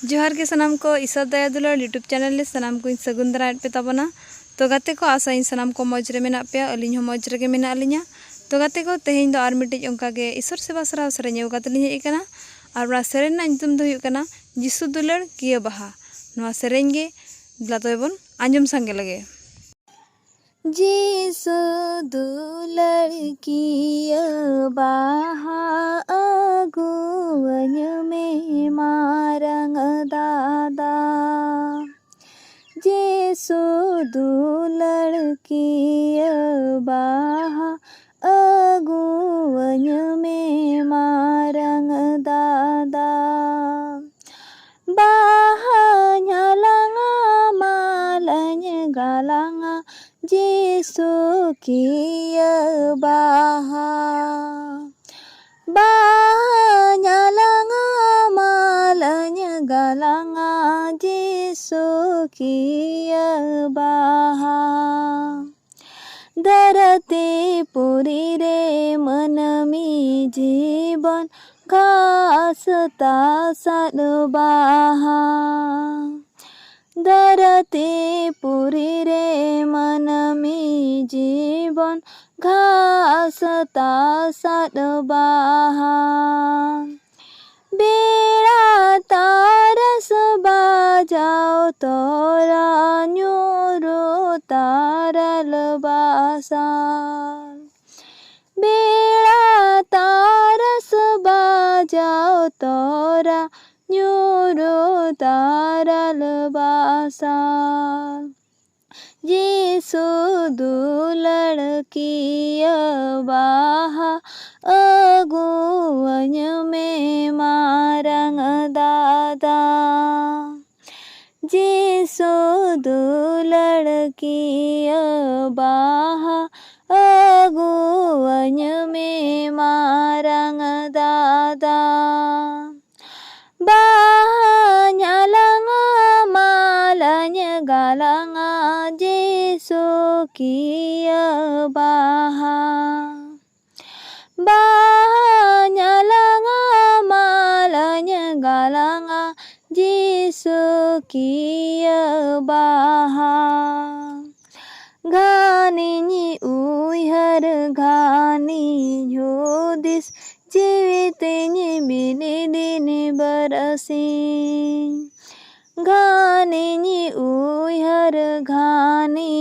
जोहार के सनाम को ईश्वर दया दुलार यूट्यूब चैनल ले सनाम को सगुन दारायत पे ताबना। तो गाते को आशा सनाम को मौज रे मेना पे अलिन मौज रे मेना अलिना। तो गाते को तेहें दो आर मिटिज उनका के ईश्वर सेवा सराव सेरेन एव काते लिन हेज कना आर बा सेरेन ना नितुम दो हुयु कना जिसु दुलार किया बाहा। नवा सेरेन गे लातो बन आंजम संगे लगे। जिसु दुलार किया बाहा अगुवñ में मारंग दादा। जिसु दुलार किया बाहा अगुवñ में मारंग दादा। बाहा न्यालंगा मालñ गालंगा जिसु किया बाहा। बाहा न्यालंगा मालñ गालंगा जिसु किया बाहा। धरती पुरी रे मनमी जीवन घास तासद बाहा। धरती पुरी रे मनमी जीवन घास तासद बाहा। बेड़ा तारस बाजाओ तोरा न्यूरो तारल बासा। बेड़ा तारस बाजाओ तोरा न्यूरो तारल बासा। जिसु दुलार किया बाहा अगुवñ में मारंग दादा। जिसु दुलार किया बाहा अगुवñ में मारंग दादा। बाहा न्यालंगा मालñ गालंगा जिसु किया बाहा। बाहा न्यालंगा मालñ गालंगा जिसु किया बाहा। घानी उयहर घानी हुदिस जीवितनि बिनि दिन बरसी। घानी उयहर घानी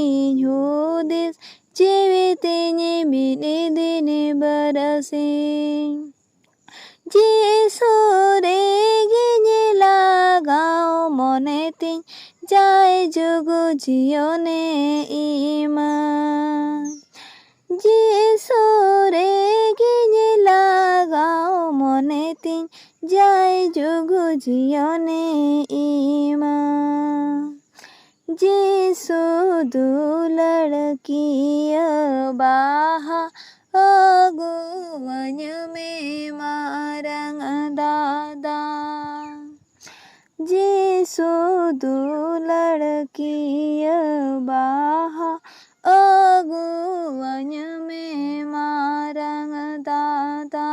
हुदिस जीवितनि बिनि दिन बरसी। जिसु रे गिनि लगाओ मने तिन जाय जुगु जियोने ईमान। जिसु रे गिनि लगाओ मने तिन जाय जुगु जियोने ईमान। जिसु दुलार किया बाहा अगुवñ में मारंग दादा। जिसु दुलार किया बाहा अगुवñ में मारंग दादा।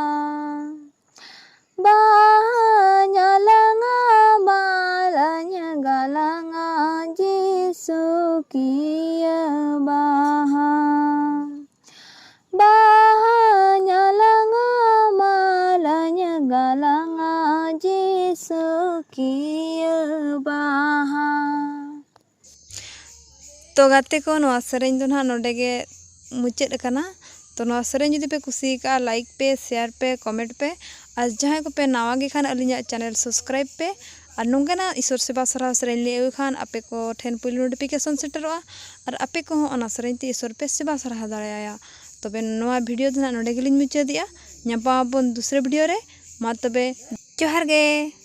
बाहा न्यालंगा मालñ गालंगा जिसु किया बाहा। बाहा न्यालंगा मालñ गालंगा जिसु किया बाहा। तो गाते को नवा सेरेन दो ना नोडे गे मुचाद कना। तो नवा सेरेन जुदी पे कुसी का लाइक पे शेयर पे कमेंट पे और जहाँ को पे नवा गे खान अलिना चैनल सब्सक्राइब पे और नोंगना ईश्वर सेवा सराव सेरेन ले खान आपे को ठेन पुइल नोटिफिकेशन सेटरोआ और आपे को ओना सेरेन ते ईश्वर पे सेवा सराह दाड़ाया। तबे नवा वीडियो दो ना नोडे गेलिन मुचादिया। ᱧᱟᱯᱟᱢ ᱟᱵᱚᱱ दूसरे वीडियो रे। मा तबे जोहार गे।